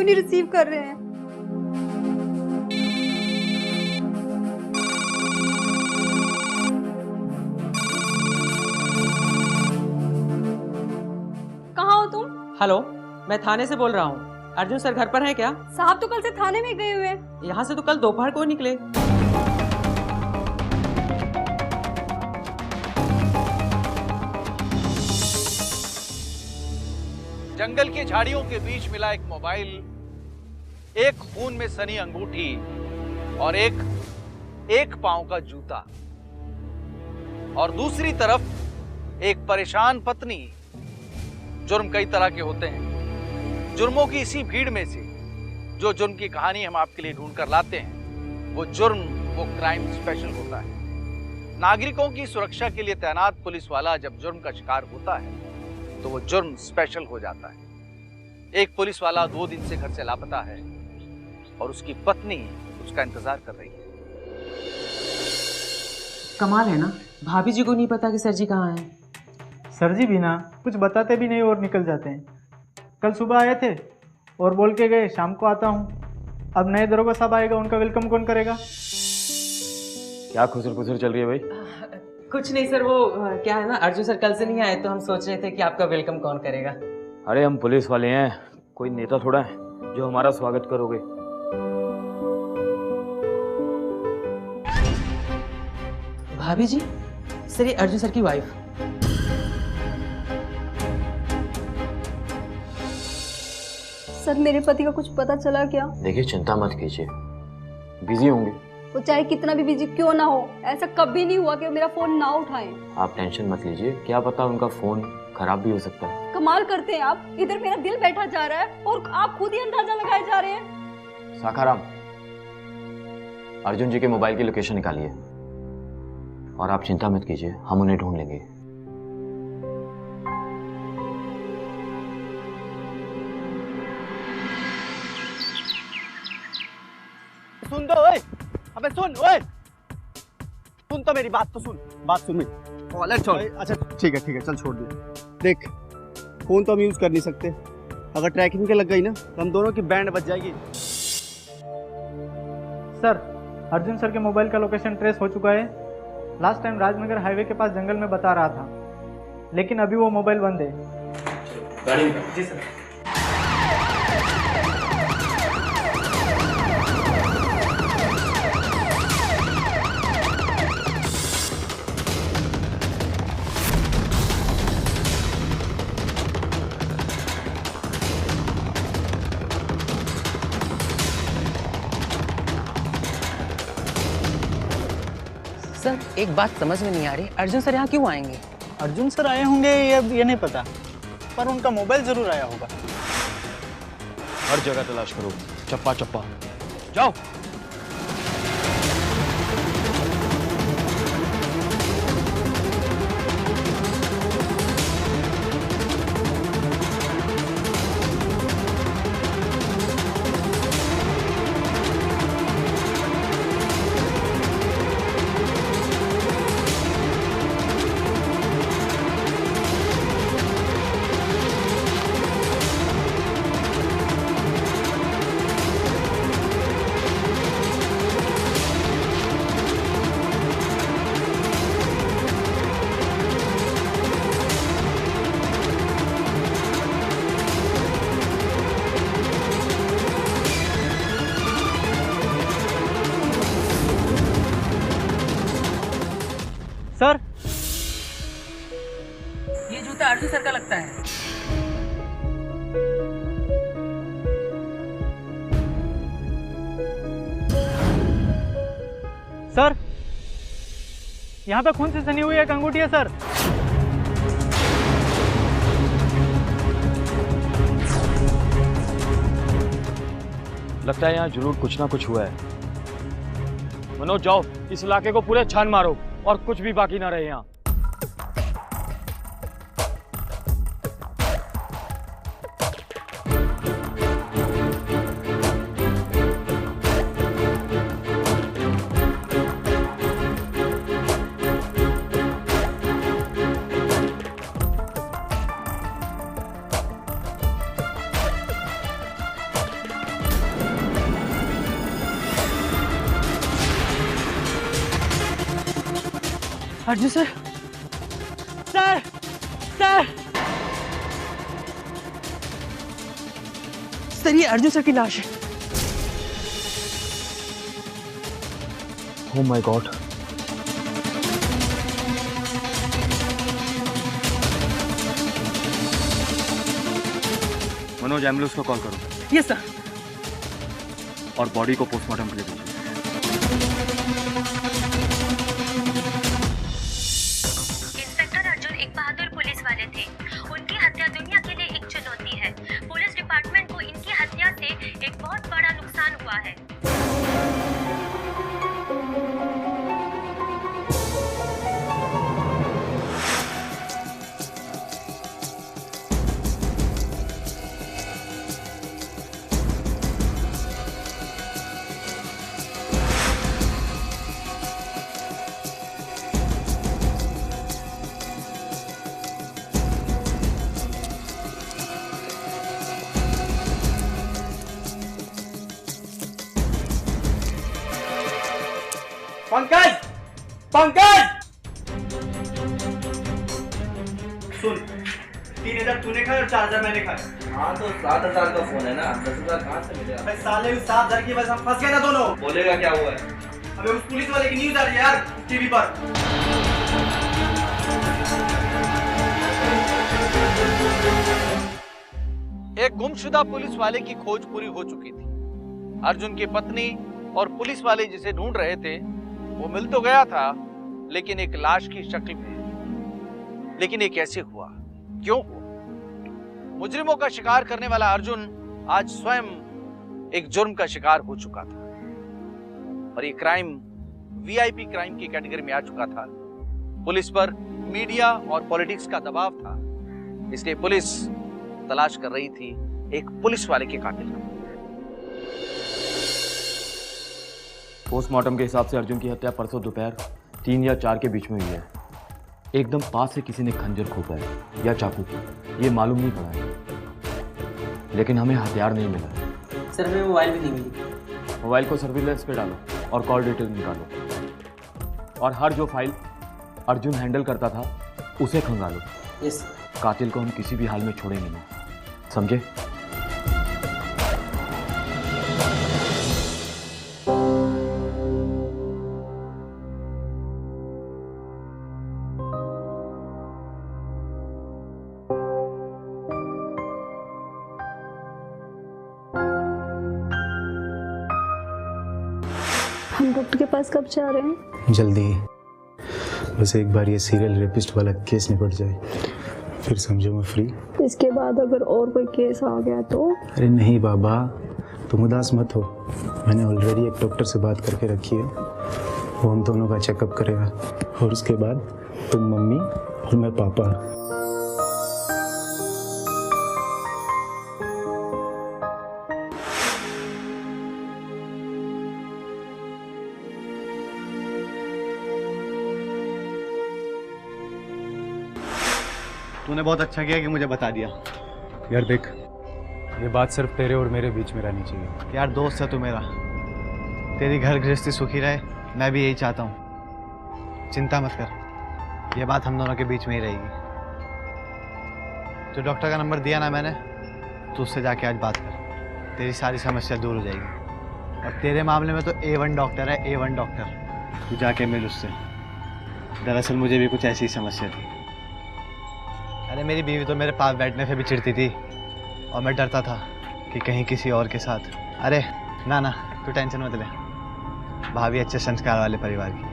क्यों नहीं रिसीव कर रहे हैं? कहाँ हो तुम? हेलो, मैं थाने से बोल रहा हूँ। अर्जुन सर घर पर हैं क्या? साहब तो कल से थाने में गए हुए हैं। यहाँ से तो कल दोपहर को निकले। जंगल की झाड़ियों के बीच मिला एक मोबाइल, एक खून में सनी अंगूठी और एक पांव का जूता, और दूसरी तरफ एक परेशान पत्नी। जुर्म कई तरह के होते हैं। जुर्मों की इसी भीड़ में से जो जुर्म की कहानी हम आपके लिए ढूंढ कर लाते हैं, वो क्राइम स्पेशल होता है। नागरिकों की सुरक्षा के लिए तैनात पुलिस वाला जब जुर्म का शिकार होता है तो वो जुर्म स्पेशल हो जाता है। एक पुलिस वाला 2 दिन से घर से लापता है और उसकी पत्नी उसका इंतजार कर रही है। कमाल है ना, भाभी जी को नहीं पता कि सर जी कहाँ हैं। सर जी भी ना कुछ बताते भी नहीं और निकल जाते हैं। कल सुबह आए थे और बोल के गए शाम को आता हूँ। अब नए दरोगा साहब आएगा, उनका वेलकम कौन करेगा? क्या खुसर खुसर चल रही है भाई? कुछ नहीं सर, वो क्या है ना, अर्जुन सर कल से नहीं आए तो हम सोच रहे थे कि आपका वेलकम कौन करेगा। अरे हम पुलिस वाले हैं, कोई नेता थोड़ा है जो हमारा स्वागत करोगे। भाभी जी, सर ये अर्जुन सर की वाइफ। सर मेरे पति का कुछ पता चला क्या? देखिए चिंता मत कीजिए, बिजी होंगे। वो चाहे कितना भी बिजी क्यों ना हो, ऐसा कभी नहीं हुआ कि वो मेरा फोन ना उठाएं। आप टेंशन मत लीजिए, क्या पता उनका फोन खराब भी हो सकता है। कमाल करते हैं आप, इधर मेरा दिल बैठा जा रहा है और आप खुद ही अंदाजा लगाए जा रहे हैं। साखाराम, अर्जुन जी के मोबाइल की लोकेशन निकालिए और आप चिंता मत कीजिए, हम उन्हें ढूंढ लेंगे। सुन दो ओए, अबे सुन ओए, सुन तो मेरी बात तो सुन, बात सुन मेरी। कॉलर छोड़। अच्छा ठीक है चल छोड़ दे। देख फोन तो हम यूज कर नहीं सकते, अगर ट्रैकिंग के लग गई ना तो हम दोनों की बैंड बज जाएगी। सर अर्जुन सर के मोबाइल का लोकेशन ट्रेस हो चुका है। लास्ट टाइम राजनगर हाईवे के पास जंगल में बता रहा था, लेकिन अभी वो मोबाइल बंद है। गाड़ी जी सर। सर एक बात समझ में नहीं आ रही, अर्जुन सर यहाँ क्यों आएंगे? अर्जुन सर आए होंगे ये नहीं पता, पर उनका मोबाइल जरूर आया होगा। हर जगह तलाश करो, चप्पा चप्पा जाओ। सर ये जूता अर्जुन सर का लगता है। सर यहाँ पे खून से सनी हुई एक अंगूठी है सर। लगता है यहाँ जरूर कुछ ना कुछ हुआ है। मनोज जाओ, इस इलाके को पूरे छान मारो और कुछ भी बाकी ना रहे यहाँ। Arjun sir, sir, sir, sir ये अर्जुन सर की लाश है। Oh my God. Manoj ambulance को कॉल करो यस सर। और बॉडी को पोस्टमार्टम के लिए भेजो। इंस्पेक्टर अर्जुन एक बहादुर पुलिस वाले थे। उनकी हत्या दुनिया के लिए एक चुनौती है। पुलिस डिपार्टमेंट को इनकी हत्या से एक बहुत बड़ा नुकसान हुआ है। पंकज, पंकज, सुन, 3,000 तूने खाया और 4,000 मैंने खाया। हाँ तो 7,000 का फोन है ना, 10,000 कहाँ से मिलेगा? अबे साले 7,000 की वजह से हम फंस गए ना दोनों। बोलेगा क्या हुआ है? अबे उस पुलिस वाले की न्यूज आ रही है यार टीवी पर। एक गुमशुदा पुलिस वाले की खोज पूरी हो चुकी थी। अर्जुन की पत्नी और पुलिस वाले जिसे ढूंढ रहे थे वो मिल तो गया था, लेकिन एक लाश की शक्ल में। लेकिन ये कैसे हुआ, क्यों हुआ? मुजरिमों का शिकार करने वाला अर्जुन आज स्वयं एक जुर्म का शिकार हो चुका था और ये क्राइम वीआईपी क्राइम की कैटेगरी में आ चुका था। पुलिस पर मीडिया और पॉलिटिक्स का दबाव था, इसलिए पुलिस तलाश कर रही थी एक पुलिस वाले के कातिल को। पोस्टमार्टम के हिसाब से अर्जुन की हत्या परसों दोपहर 3 या 4 के बीच में हुई है। एकदम पास से किसी ने खंजर खोपा है या चाकू, ये मालूम नहीं पड़ा है, लेकिन हमें हथियार नहीं मिला है। सर हमें मोबाइल भी नहीं मिली। मोबाइल को सर्विलेंस पे डालो और कॉल डिटेल निकालो और हर जो फाइल अर्जुन हैंडल करता था उसे खंगालो। यस। कातिल को हम किसी भी हाल में छोड़ेंगे नहीं, समझे? हम डॉक्टर के पास कब जा रहे हैं? जल्दी, बस एक बार ये सीरियल रेपिस्ट वाला केस निपट जाए, फिर समझो मैं फ्री। इसके बाद अगर और कोई केस आ गया तो? अरे नहीं बाबा, तुम उदास मत हो, मैंने ऑलरेडी एक डॉक्टर से बात करके रखी है, वो हम दोनों का चेकअप करेगा और उसके बाद तुम मम्मी और मैं पापा। तूने बहुत अच्छा किया कि मुझे बता दिया। यार देख, ये बात सिर्फ तेरे और मेरे बीच में रहनी चाहिए। यार दोस्त है तू मेरा, तेरी घर गृहस्थी सुखी रहे, मैं भी यही चाहता हूँ। चिंता मत कर, ये बात हम दोनों के बीच में ही रहेगी। जो डॉक्टर का नंबर दिया ना मैंने, तो उससे जाके आज बात कर, तेरी सारी समस्या दूर हो जाएगी। और तेरे मामले में तो A1 डॉक्टर है, A1 डॉक्टर, तू जाके मिल उससे। दरअसल मुझे भी कुछ ऐसी समस्या थी। अरे मेरी बीवी तो मेरे पास बैठने से भी चिढ़ती थी और मैं डरता था कि कहीं किसी और के साथ। अरे ना ना, तू टेंशन मत ले, भाभी अच्छे संस्कार वाले परिवार की,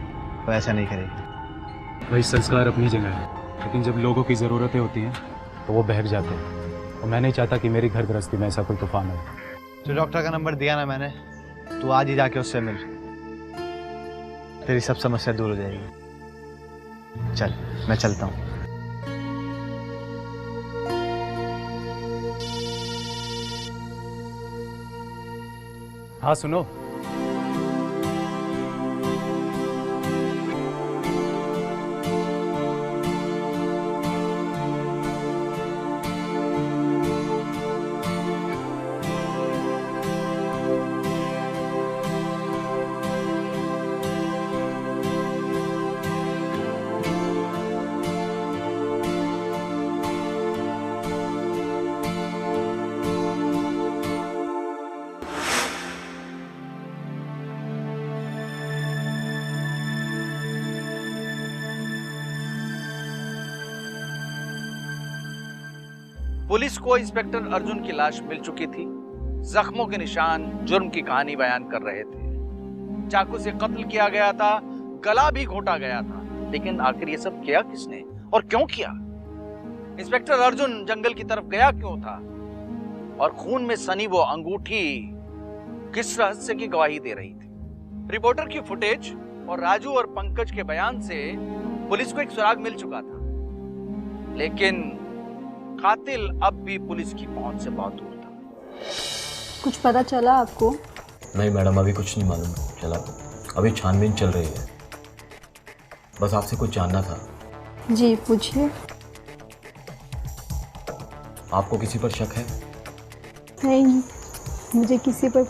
वो ऐसा नहीं करेगी। भाई संस्कार अपनी जगह है, लेकिन जब लोगों की ज़रूरतें होती हैं तो वो बहक जाते हैं, और मैं नहीं चाहता कि मेरी घर गृहस्थी में ऐसा कोई तूफान हो। जो डॉक्टर का नंबर दिया ना मैंने, तू आज ही जाके उससे मिल, तेरी सब समस्या दूर हो जाएगी। चल मैं चलता हूँ। हाँ सुनो, पुलिस को इंस्पेक्टर अर्जुन की लाश मिल चुकी थी। जख्मों के निशान जुर्म की कहानी बयान कर रहे थे। चाकू से कत्ल किया गया था, गला भी घोटा गया था, लेकिन आखिर ये सब किया किसने और क्यों किया? इंस्पेक्टर अर्जुन जंगल की तरफ गया क्यों था? और खून में सनी वो अंगूठी किस रहस्य की गवाही दे रही थी? रिपोर्टर की फुटेज और राजू और पंकज के बयान से पुलिस को एक सुराग मिल चुका था, लेकिन कातिल अब भी पुलिस की पहुंच से बहुत दूर था। कुछ पता चला आपको? नहीं मैडम, अभी कुछ नहीं मालूम चला। अभी छानबीन चल रही है। बस आपसे कुछ जानना था। जी पूछिए। आपको किसी पर शक है? नहीं, मुझे किसी पर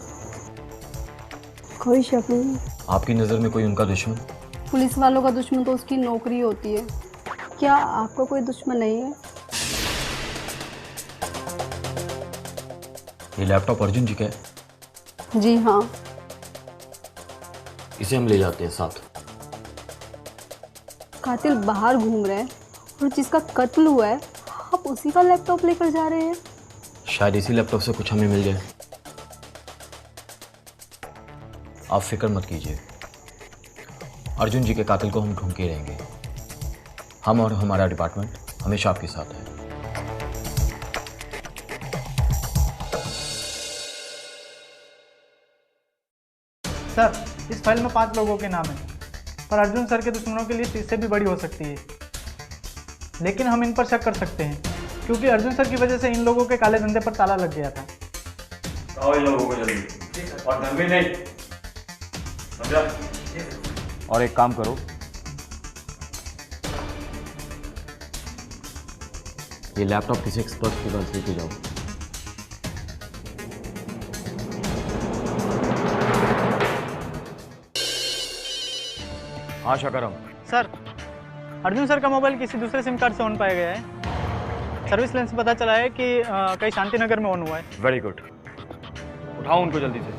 कोई शक नहीं। आपकी नज़र में कोई उनका दुश्मन? पुलिस वालों का दुश्मन तो उसकी नौकरी होती है। क्या आपका कोई दुश्मन नहीं है? ये लैपटॉप अर्जुन जी का है? जी हाँ। इसे हम ले जाते हैं साथ। कातिल बाहर घूम रहे हैं और जिसका कत्ल हुआ है आप उसी का लैपटॉप लेकर जा रहे हैं। शायद इसी लैपटॉप से कुछ हमें मिल जाए। आप फिक्र मत कीजिए, अर्जुन जी के कातिल को हम ढूंढ के रहेंगे। हम और हमारा डिपार्टमेंट हमेशा आपके साथ है। सर, इस फाइल में 5 लोगों के नाम हैं, पर अर्जुन सर के दुश्मनों की लिस्ट इससे भी बड़ी हो सकती है। लेकिन हम इन पर शक कर सकते हैं क्योंकि अर्जुन सर की वजह से इन लोगों के काले धंधे पर ताला लग गया था। इन लोगों को जल्दी और धमकी नहीं, समझा? और एक काम करो, ये लैपटॉप किसी एक्सपर्ट के पास लेके जाओ। हाँ शाकरम। सर, अर्जुन सर का मोबाइल किसी दूसरे सिम कार्ड से ऑन पाया गया है। सर्विस लाइन से पता चला है कि कहीं शांति नगर में ऑन हुआ है। वेरी गुड, उठाओ उनको जल्दी से।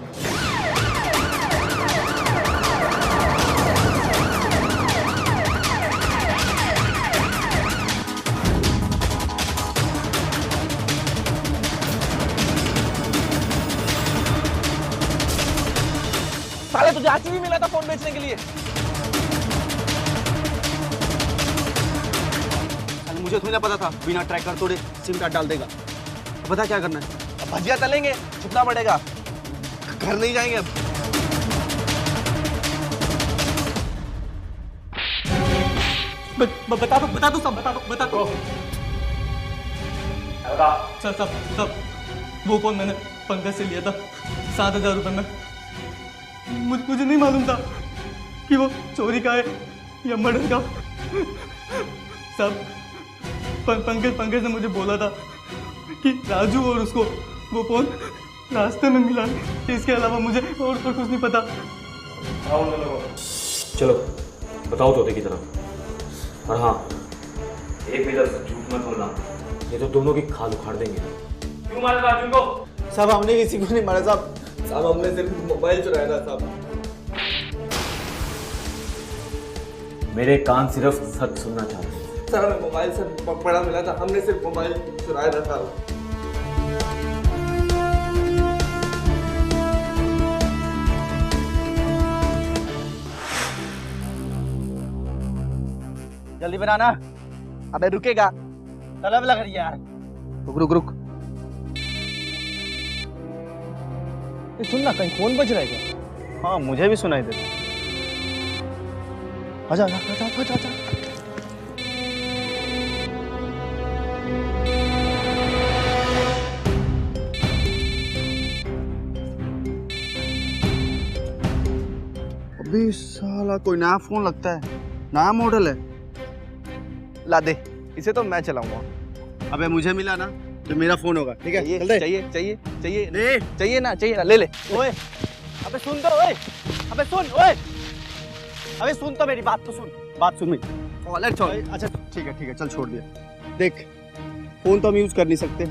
साले तुझे आज ही मिला था फोन बेचने के लिए। मुझे थोड़ी ना पता था बिना ट्रैकर तोड़े सिम कार्ड डाल देगा। पता क्या करना है? अब भजिया तलेंगे, छुपना पड़ेगा। घर नहीं जाएंगे अब। बता दो सब। वो फोन मैंने पंकज से लिया था 7,000 रुपए में। मुझे नहीं मालूम था कि वो चोरी का है या मर्डर का। सब पंकज ने मुझे बोला था कि राजू और उसको वो फोन रास्ते में मिला। इसके अलावा मुझे और कुछ नहीं पता। चलो बताओ तोते की तरफ। और हाँ, एक भी लफ्ज़ झूठ मत बोलना, ये तो दोनों की खाल उखाड़ देंगे। क्यों मारा राजू को? साहब, हमने किसी को नहीं मारा साहब। साहब, हमने सिर्फ मोबाइल चुराया था साहब। मेरे कान सिर्फ सच सुनना चाहते हैं। सर, हमें मोबाइल से पकड़ा मिला था, हमने सिर्फ मोबाइल चुराया था साहब। जल्दी बनाना। अबे रुकेगा, तलब लग रही है यार। रुक। सुन ना, कहीं फोन बज रहा है क्या? हाँ, मुझे भी सुनाई देता। आजा। अभी साला कोई नया फोन लगता है, नया मॉडल है। ला दे, इसे तो मैं चलाऊंगा। अबे मुझे मिला ना तो मेरा फोन होगा, ठीक है? चाहिए ना, ले ले। ओए, अबे सुन तो, ओए, अबे सुन तो मेरी बात तो सुन मेरी। कॉलर छोड़। अच्छा ठीक है, चल छोड़ दिया। देख, फोन तो हम यूज कर नहीं सकते।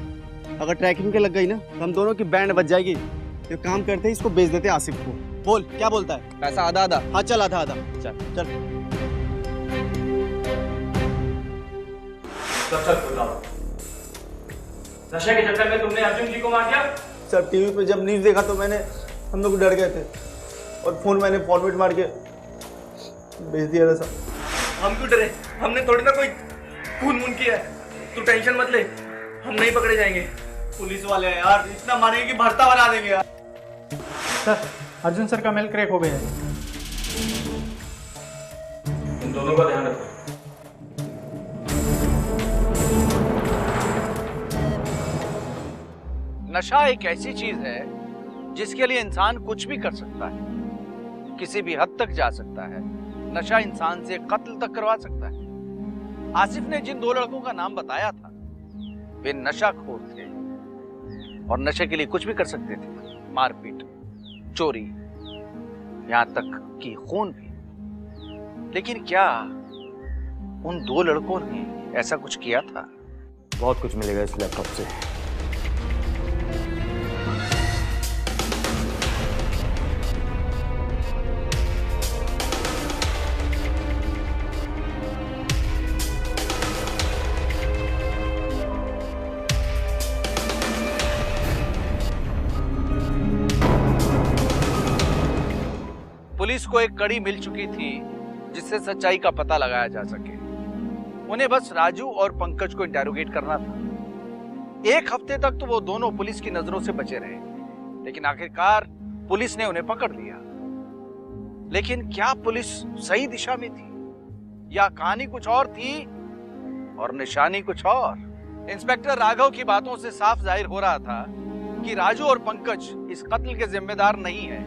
अगर ट्रैकिंग पे लग गई ना तो हम दोनों की बैंड बज जाएगी। तो काम करते हैं, इसको बेच देते हैं आसिफ को। बोल, क्या बोलता है? पैसा आधा। हाँ चल, आधा। चल। नशे के चक्कर में तुमने अर्जुन जी को मार दिया? सर टीवी पे जब न्यूज़ देखा तो हम लोग डर गए थे और फोन मैंने फॉर्मेट मार के भेज दिया था सर। हम क्यों डरे? हमने थोड़ी ना कोई खून किया है। तू टेंशन मत ले, हम नहीं पकड़े जाएंगे। पुलिस वाले हैं यार, इतना मारेंगे कि भरता बना देंगे यार। सर अर्जुन सर का मेल क्रैक हो गया है। इन दोनों का ध्यान रखो। नशा एक ऐसी चीज है जिसके लिए इंसान कुछ भी कर सकता है, किसी भी हद तक जा सकता है। नशा इंसान से कत्ल तक करवा सकता है। आसिफ ने जिन 2 लड़कों का नाम बताया था वे नशाखोर थे और नशे के लिए कुछ भी कर सकते थे, मारपीट, चोरी, यहां तक कि खून भी। लेकिन क्या उन 2 लड़कों ने ऐसा कुछ किया था? बहुत कुछ मिलेगा इस लैपटॉप से। पुलिस को एक कड़ी मिल चुकी थी जिससे सच्चाई का पता लगाया जा सके। उन्हें बस राजू और पंकज को इंटेरोगेट करना था। 1 हफ्ते तक तो वो दोनों पुलिस की नजरों से बचे रहे, लेकिन आखिरकार पुलिस ने उन्हें पकड़ लिया। लेकिन क्या पुलिस सही दिशा में थी या कहानी कुछ और थी और निशानी कुछ और? इंस्पेक्टर राघव की बातों से साफ जाहिर हो रहा था कि राजू और पंकज इस कत्ल के जिम्मेदार नहीं है,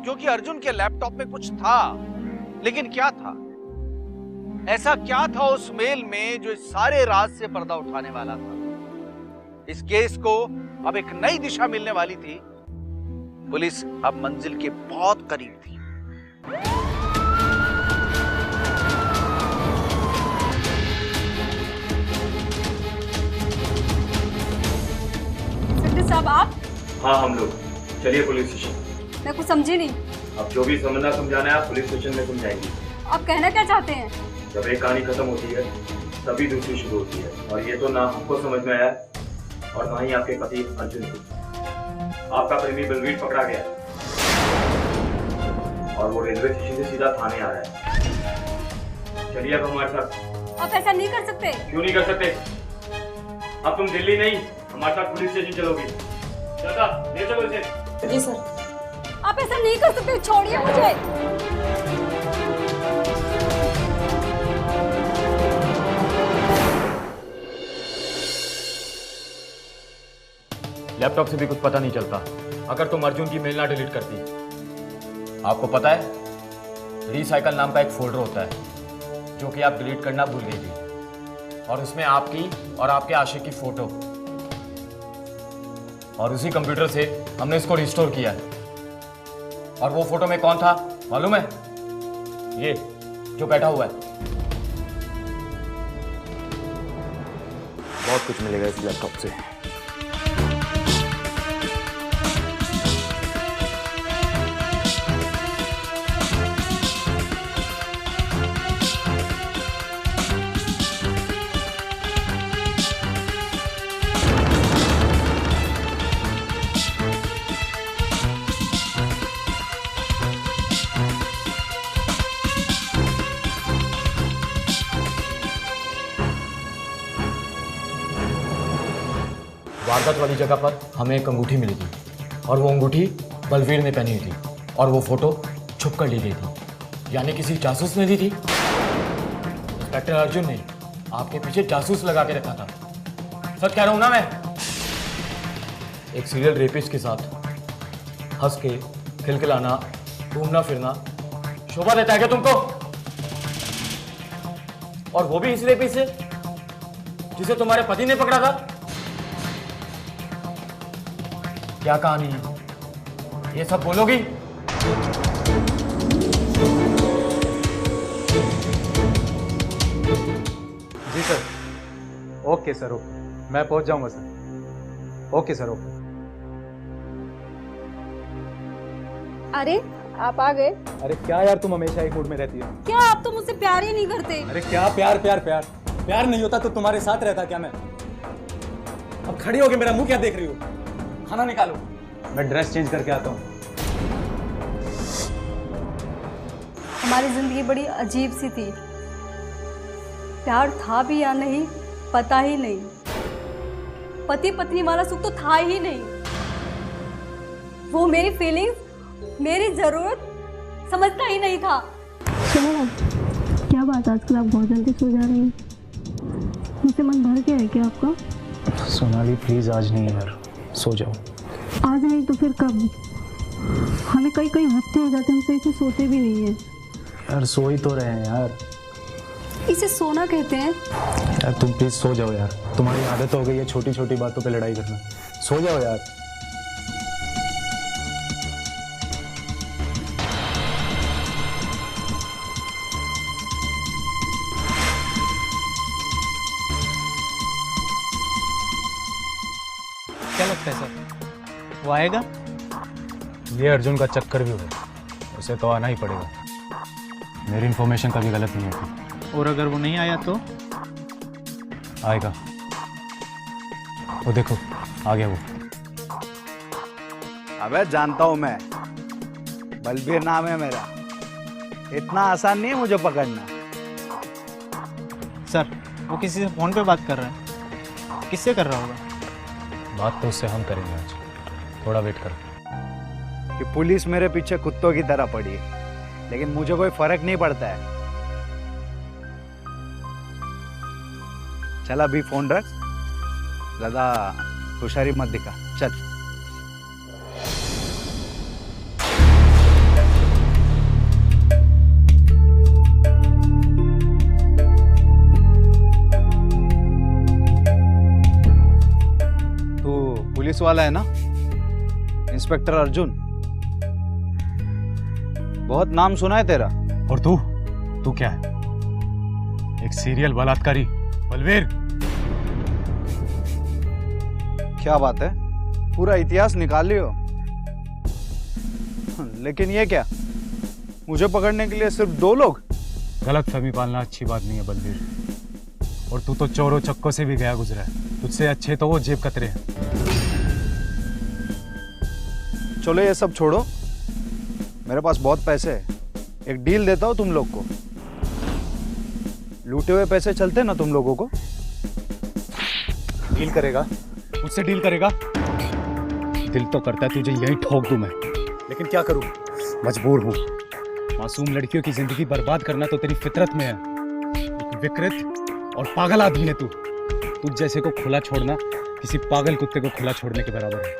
क्योंकि अर्जुन के लैपटॉप में कुछ था। लेकिन क्या था? ऐसा क्या था उस मेल में जो इस सारे राज से पर्दा उठाने वाला था? इस केस को अब एक नई दिशा मिलने वाली थी। पुलिस अब मंजिल के बहुत करीब थी। इंस्पेक्टर साहब आप? हाँ हम लोग। चलिए पुलिस स्टेशन। मैं कुछ समझी नहीं। अब जो भी समझना समझाना है आप पुलिस स्टेशन में समझाएंगी। आप कहना क्या चाहते हैं? जब एक कहानी खत्म होती है तभी दूसरी शुरू होती है, और ये तो ना हमको समझ में आया और ना ही आपके पति अर्जुन को। आपका प्रेमी बलवीर पकड़ा गया और वो रेलवे स्टेशन से सीधा थाने आ रहा है। चलिए अब हमारे साथ। आप ऐसा नहीं कर सकते। क्यों नहीं कर सकते? अब तुम दिल्ली नहीं हमारे साथ पुलिस स्टेशन चलोगी। दादा ले चलो इसे। जी सर। आप ऐसा नहीं कर सकते, छोड़िए मुझे। लैपटॉप से भी कुछ पता नहीं चलता अगर तुम अर्जुन की मेल ना डिलीट करती। आपको पता है रिसाइकल नाम का एक फोल्डर होता है जो कि आप डिलीट करना भूल गई थी, और उसमें आपकी और आपके आशिक की फोटो, और उसी कंप्यूटर से हमने इसको रिस्टोर किया है। और वो फोटो में कौन था मालूम है? ये जो बैठा हुआ है। बहुत कुछ मिलेगा इस लैपटॉप से। वारदात वाली जगह पर हमें एक अंगूठी मिली थी, और वो अंगूठी बलवीर ने पहनी हुई थी, और वो फोटो छुप कर ली गई थी, यानी किसी जासूस ने दी थी। इंस्पेक्टर अर्जुन ने आपके पीछे जासूस लगा के रखा था। सच कह रहा हूं ना मैं? एक सीरियल रेपिस्ट के साथ हंस के खिलखिलाना, घूमना फिरना शोभा देता है क्या तुमको? और वो भी इस रेपिस्ट से जिसे तुम्हारे पति ने पकड़ा था। क्या कहानी है? ये सब बोलोगी? जी सर। ओके सर, ओके, मैं पहुंच जाऊंगा सर। Okay sir, okay. अरे आप आ गए। अरे क्या यार, तुम हमेशा एक मूड में रहती हो। क्या आप तो मुझसे प्यार ही नहीं करते? अरे क्या प्यार प्यार प्यार प्यार नहीं होता तो तुम्हारे साथ रहता क्या मैं? अब खड़ी होके मेरा मुंह क्या देख रही हो? खाना निकालो। मैं ड्रेस चेंज करके आता हूँ। हमारी जिंदगी बड़ी अजीब सी थी, प्यार था भी या नहीं पता ही नहीं, पति पत्नी वाला सुख तो था ही नहीं। वो मेरी फीलिंग्स, मेरी जरूरत समझता ही नहीं था। सुनो ना, क्या बात आजकल आप बहुत जल्दी सो जा रही हैं? मुझसे मन भर गया है क्या आपका? सोनाली प्लीज़ आज नहीं यार, सो जाओ। आज नहीं तो फिर कब? हमें कई कई हफ्ते हो जाते हैं, हम सही से सोते भी नहीं हैं। यार सो ही तो रहे हैं यार। इसे सोना कहते हैं? यार तुम प्लीज़ सो जाओ यार, तुम्हारी आदत हो गई है छोटी छोटी बातों पे लड़ाई करना। सो जाओ यार। क्या लगता है सर, वो आएगा? ये अर्जुन का चक्कर भी होगा, उसे तो आना ही पड़ेगा। मेरी इन्फॉर्मेशन कभी गलत नहीं होती। और अगर वो नहीं आया तो? आएगा। वो देखो आ गया वो। अबे जानता हूं मैं, बलबीर नाम है मेरा। इतना आसान नहीं है मुझे पकड़ना। सर वो किसी से फ़ोन पे बात कर रहा है, किससे कर रहा होगा? बात तो उससे हम करेंगे आज, थोड़ा वेट कर। कि पुलिस मेरे पीछे कुत्तों की तरह पड़ी है, लेकिन मुझे कोई फर्क नहीं पड़ता है। चल अभी फोन रख, ज्यादा होशियारी मत दिखा, चल। तू पुलिस वाला है ना, इंस्पेक्टर अर्जुन? बहुत नाम सुना है तेरा। और तू क्या है? एक सीरियल बलात्कारी बलवीर। क्या बात है, पूरा इतिहास निकाल लियो। लेकिन ये क्या, मुझे पकड़ने के लिए सिर्फ 2 लोग? गलत फहमी पालना अच्छी बात नहीं है बलवीर। और तू तो चोरों चक्कों से भी गया गुजरा है, तुझसे अच्छे तो वो जेब कतरे हैं। चलो ये सब छोड़ो, मेरे पास बहुत पैसे है। एक डील देता हूँ तुम लोग को। लूटे हुए पैसे चलते ना तुम लोगों को? डील करेगा? मुझसे डील करेगा? दिल तो करता है तुझे यहीं ठोक दूं मैं, लेकिन क्या करूं, मजबूर हूं। मासूम लड़कियों की जिंदगी बर्बाद करना तो तेरी फितरत में है। एक विकृत और पागल आदमी है तू। तुझ जैसे को खुला छोड़ना किसी पागल कुत्ते को खुला छोड़ने के बराबर है।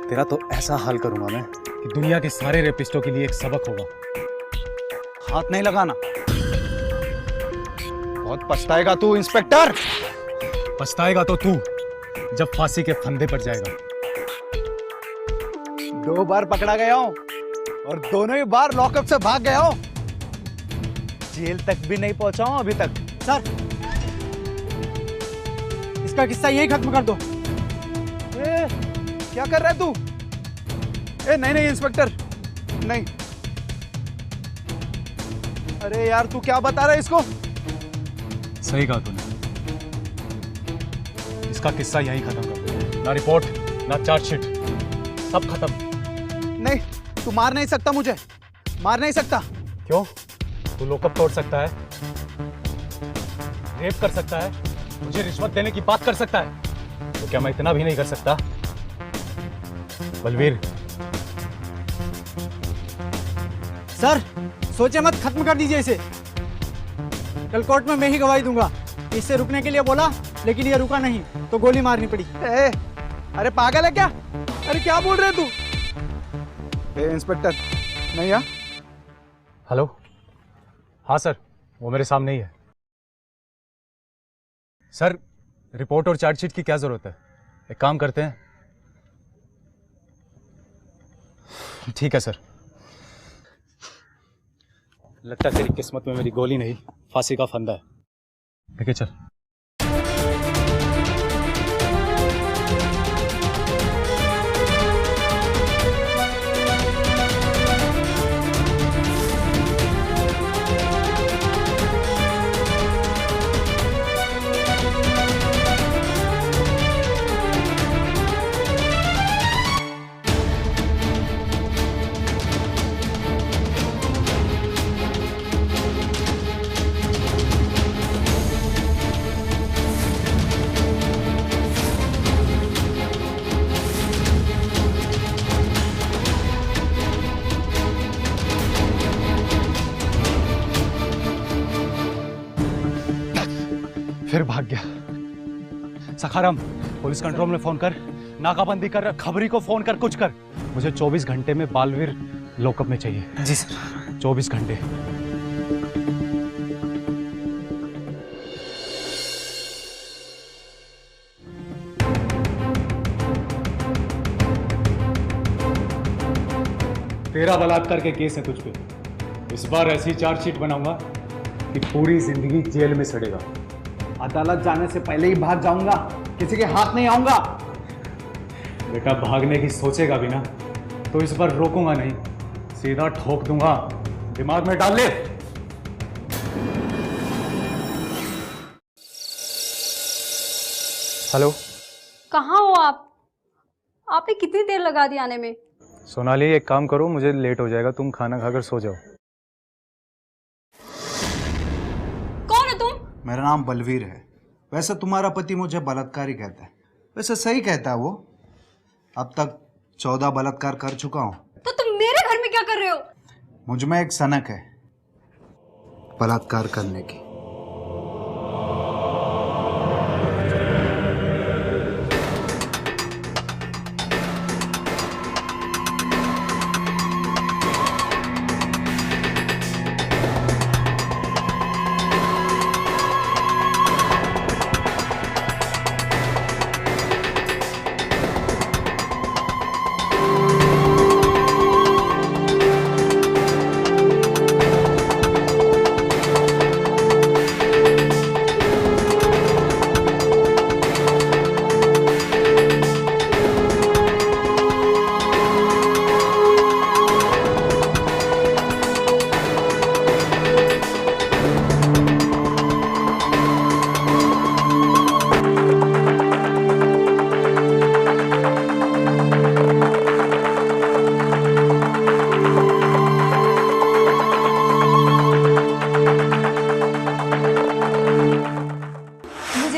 तेरा तो ऐसा हाल करूंगा मैं कि दुनिया के सारे रेपिस्टों के लिए एक सबक होगा। हाथ नहीं लगाना, बहुत पछताएगा तू इंस्पेक्टर। पछताएगा तो तू जब फांसी के फंदे पर जाएगा। 2 बार पकड़ा गया हूं और दोनों ही बार लॉकअप से भाग गया हूं। जेल तक भी नहीं पहुंचा हूं अभी तक। सर इसका किस्सा यही खत्म कर दो। क्या कर रहा है तू? नहीं इंस्पेक्टर, नहीं। अरे यार तू क्या बता रहा है इसको? सही कहा तूने, इसका किस्सा यही खत्म कर दे। ना रिपोर्ट ना चार्जशीट, सब खत्म। नहीं, तू मार नहीं सकता मुझे, मार नहीं सकता। क्यों? तू लॉकअप तोड़ सकता है, रेप कर सकता है, मुझे रिश्वत देने की बात कर सकता है, तो क्या मैं इतना भी नहीं कर सकता? बलवीर सर सोचे मत, खत्म कर दीजिए इसे। कल कोर्ट में मैं ही गवाही दूंगा। इससे रुकने के लिए बोला, लेकिन ये रुका नहीं तो गोली मारनी पड़ी। अरे पागल है क्या? अरे क्या बोल रहे तू? इंस्पेक्टर नहीं है? हेलो, हाँ सर, वो मेरे सामने ही है। सर रिपोर्ट और चार्जशीट की क्या जरूरत है? एक काम करते हैं। ठीक है सर। लगता है तेरी किस्मत में मेरी गोली नहीं, फांसी का फंदा है। ठीक है चल। फिर भाग गया। सखाराम, पुलिस कंट्रोल में फोन कर, नाकाबंदी कर, खबरी को फोन कर, कुछ कर। मुझे 24 घंटे में बालवीर लॉकअप में चाहिए। जी सर। 24 घंटे। तेरा बलात्कार के केस है तुझ पे। इस बार ऐसी चार्जशीट बनाऊंगा कि पूरी जिंदगी जेल में सड़ेगा। अदालत जाने से पहले ही भाग जाऊंगा, किसी के हाथ नहीं आऊंगा। बेटा, भागने की सोचेगा भी ना तो इस बार रोकूंगा नहीं, सीधा ठोक दूंगा। दिमाग में डाल ले। हेलो, कहाँ हो आप? आपने कितनी देर लगा दी आने में? सोनाली, एक काम करो, मुझे लेट हो जाएगा, तुम खाना खाकर सो जाओ। कौन है तुम? मेरा नाम बलवीर है। वैसे तुम्हारा पति मुझे बलात्कारी कहता है। वैसे सही कहता है वो। अब तक 14 बलात्कार कर चुका हूँ। तो तुम मेरे घर में क्या कर रहे हो? मुझ में एक सनक है बलात्कार करने की।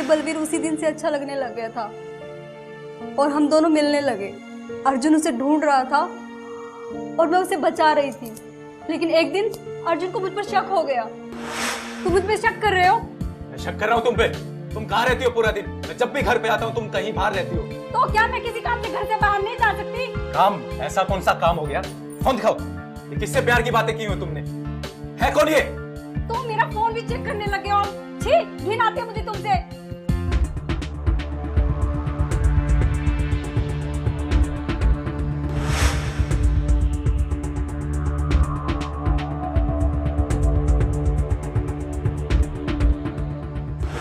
बलवीर उसी दिन से अच्छा लगने लग गया था और हम दोनों मिलने लगे। अर्जुन उसे ढूंढ रहा था और मैं उसे बचा रही थी, लेकिन एक दिन अर्जुन को मुझ पर शक हो गया। तुम मुझ पे शक कर रहे हो? मैं शक कर रहा हूँ तुम पे? तुम कहाँ रहती हो पूरा दिन? मैं जब भी घर पे आता हूँ तुम कहीं बाहर रहती हो। तो क्या मैं किसी काम से घर से बाहर नहीं जा सकती? काम? ऐसा कौन सा काम हो गया? फोन दिखाओ। ये किससे प्यार की बातें की हो तुमने? है कौन ये? तुम मेरा फोन भी चेक करने लगे हो। छी, घिन आती है मुझे तुमसे।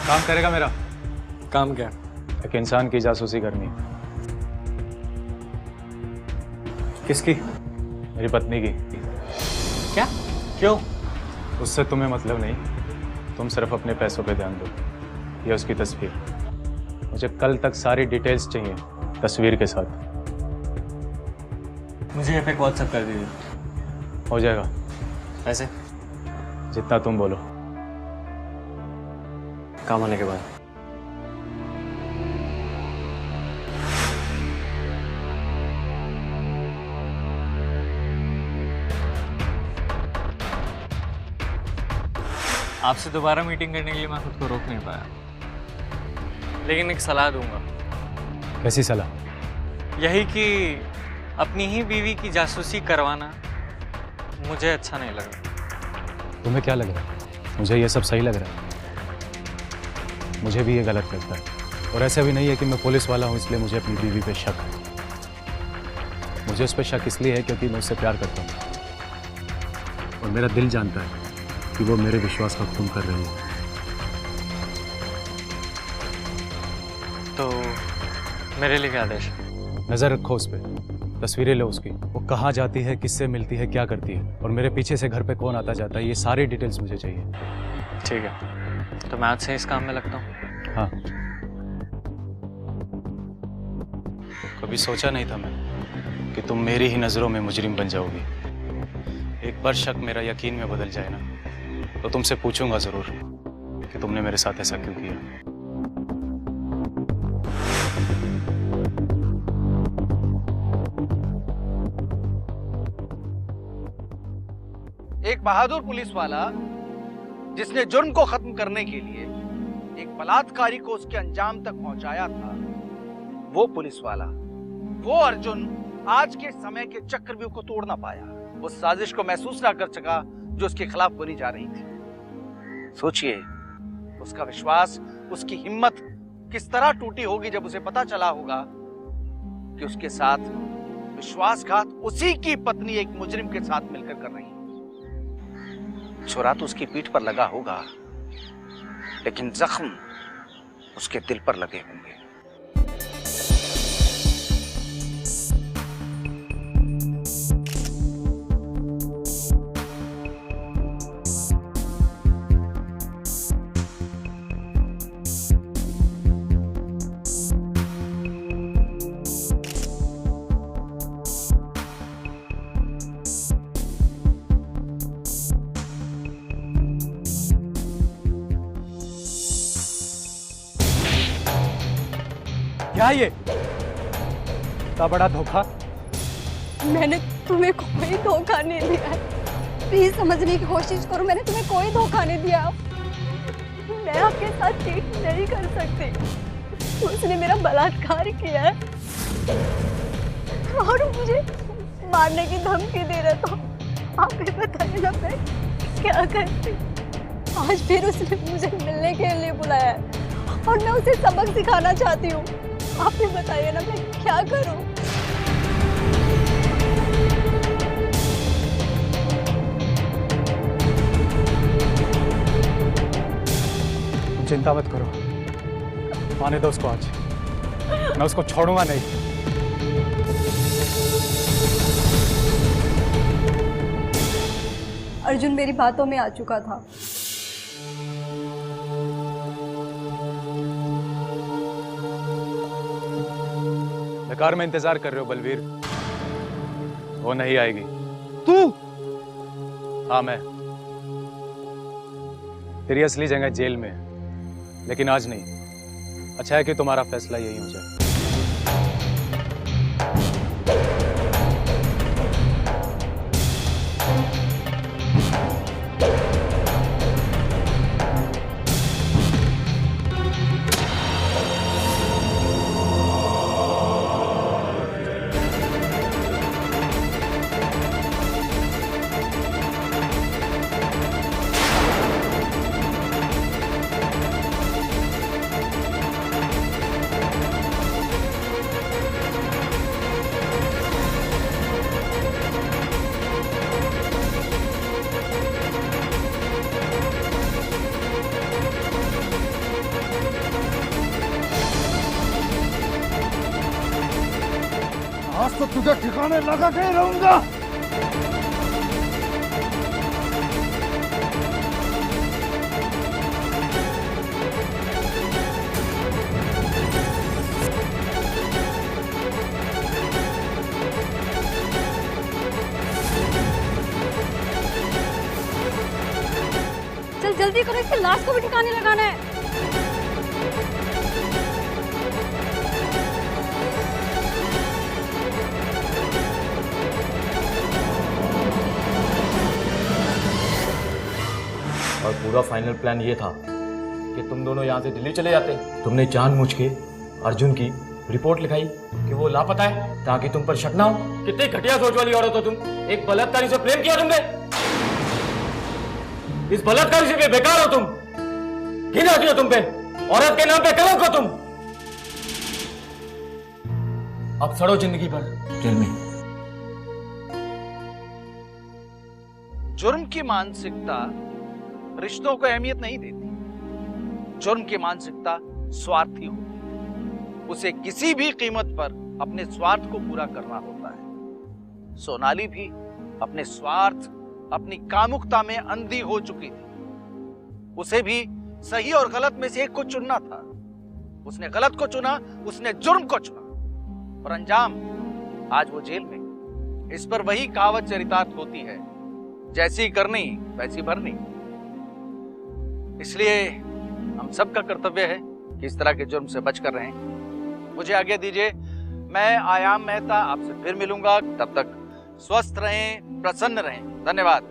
काम करेगा मेरा? काम क्या? एक इंसान की जासूसी करनी। किसकी? मेरी पत्नी की। क्या? क्यों? उससे तुम्हें मतलब नहीं, तुम सिर्फ अपने पैसों पे ध्यान दो। ये उसकी तस्वीर। मुझे कल तक सारी डिटेल्स चाहिए तस्वीर के साथ। मुझे ये पे व्हाट्सएप कर दीजिए। हो जाएगा। पैसे? जितना तुम बोलो। काम आने के बाद। आपसे दोबारा मीटिंग करने के लिए मैं खुद को रोक नहीं पाया, लेकिन एक सलाह दूंगा। कैसी सलाह? यही कि अपनी ही बीवी की जासूसी करवाना मुझे अच्छा नहीं लग रहा। तुम्हें क्या लग रहा है? मुझे ये सब सही लग रहा है। मुझे भी ये गलत लगता है। और ऐसा भी नहीं है कि मैं पुलिस वाला हूँ इसलिए मुझे अपनी बीवी पे शक है। मुझे उस पर शक इसलिए है क्योंकि मैं उससे प्यार करता हूँ और मेरा दिल जानता है कि वो मेरे विश्वास का खून कर रही है। तो मेरे लिए क्या आदेश? नज़र रखो उस पर, तस्वीरें लो उसकी, वो कहाँ जाती है, किससे मिलती है, क्या करती है, और मेरे पीछे से घर पे कौन आता जाता है, ये सारी डिटेल्स मुझे चाहिए। ठीक है, तो मैं आज से इस काम में लगता हूँ। हाँ। कभी सोचा नहीं था मैं कि तुम मेरी ही नज़रों में मुजरिम बन जाओगी। एक बार शक मेरा यकीन में बदल जाए ना तो तुमसे पूछूंगा ज़रूर कि तुमने मेरे साथ ऐसा क्यों किया। एक बहादुर पुलिस वाला जिसने जुर्म को खत्म करने के लिए एक बलात्कारी को उसके अंजाम तक पहुंचाया था, वो पुलिस वाला, वो अर्जुन आज के समय के चक्रव्यूह को तोड़ ना पाया, उस साजिश को महसूस ना कर सका जो उसके खिलाफ बुनी जा रही थी। सोचिए, उसका विश्वास, उसकी हिम्मत किस तरह टूटी होगी जब उसे पता चला होगा कि उसके साथ विश्वासघात उसी की पत्नी एक मुजरिम के साथ मिलकर कर रही है। छुरा तो उसकी पीठ पर लगा होगा, लेकिन जख्म उसके दिल पर लगे होंगे। क्या ये इतना बड़ा धोखा? मैंने तुम्हें कोई धोखा नहीं दिया है। प्लीज समझने की कोशिश करो, मैंने तुम्हें कोई धोखा नहीं दिया। मैं आपके साथ चीट नहीं कर सकती। उसने मेरा बलात्कार किया है और मुझे मारने की धमकी दे रहा था। आप ही बताइए ना मैं क्या करती। आज फिर उसने मुझे मिलने के लिए बुलाया है और मैं उसे सबक सिखाना चाहती हूँ। आप ही बताइए ना मैं क्या करूँ। चिंता मत करो, आने दो उसको आज, मैं उसको छोड़ूंगा नहीं। अर्जुन मेरी बातों में आ चुका था। बेकार में इंतजार कर रहे हो बलवीर, वो नहीं आएगी। तू? हाँ मैं। तेरी असली जगह जेल में, लेकिन आज नहीं। अच्छा है कि तुम्हारा फैसला यही हो जाए। आज तो तुझे ठिकाने लगा के ही रहूंगा। चल जल्दी करो, इसके लाश को भी ठिकाने लगाना है। और पूरा फाइनल प्लान ये था कि तुम दोनों यहाँ से दिल्ली चले जाते। तुमने जानबूझ के अर्जुन की रिपोर्ट लिखाई कि वो लापता है, ताकि तुम पर शक ना हो। कितनी घटिया सोच वाली औरत हो तुम। एक बलात्कारी से प्रेम किया तुमने। इस बलात्कारी से बेकार हो तुम। घिन आती हो तुम पे। औरत के नाम पे कलंक हो तुम। अब सड़ो जिंदगी भर जेल में। जुर्म की मानसिकता रिश्तों को अहमियत नहीं देती। जुर्म की मानसिकता स्वार्थी होती है। उसे किसी भी कीमत पर अपने स्वार्थ को पूरा करना होता है। सोनाली भी अपने स्वार्थ, अपनी कामुकता में अंधी हो चुकी थी। उसे भी सही और गलत में से एक को चुनना था। उसने गलत को चुना, उसने जुर्म को चुना और अंजाम आज वो जेल में। इस पर वही कहावत चरितार्थ होती है, जैसी करनी वैसी भरनी। इसलिए हम सबका कर्तव्य है कि इस तरह के जुर्म से बचकर रहें। मुझे आज्ञा दीजिए, मैं आयाम मेहता आपसे फिर मिलूंगा। तब तक स्वस्थ रहें, प्रसन्न रहें। धन्यवाद।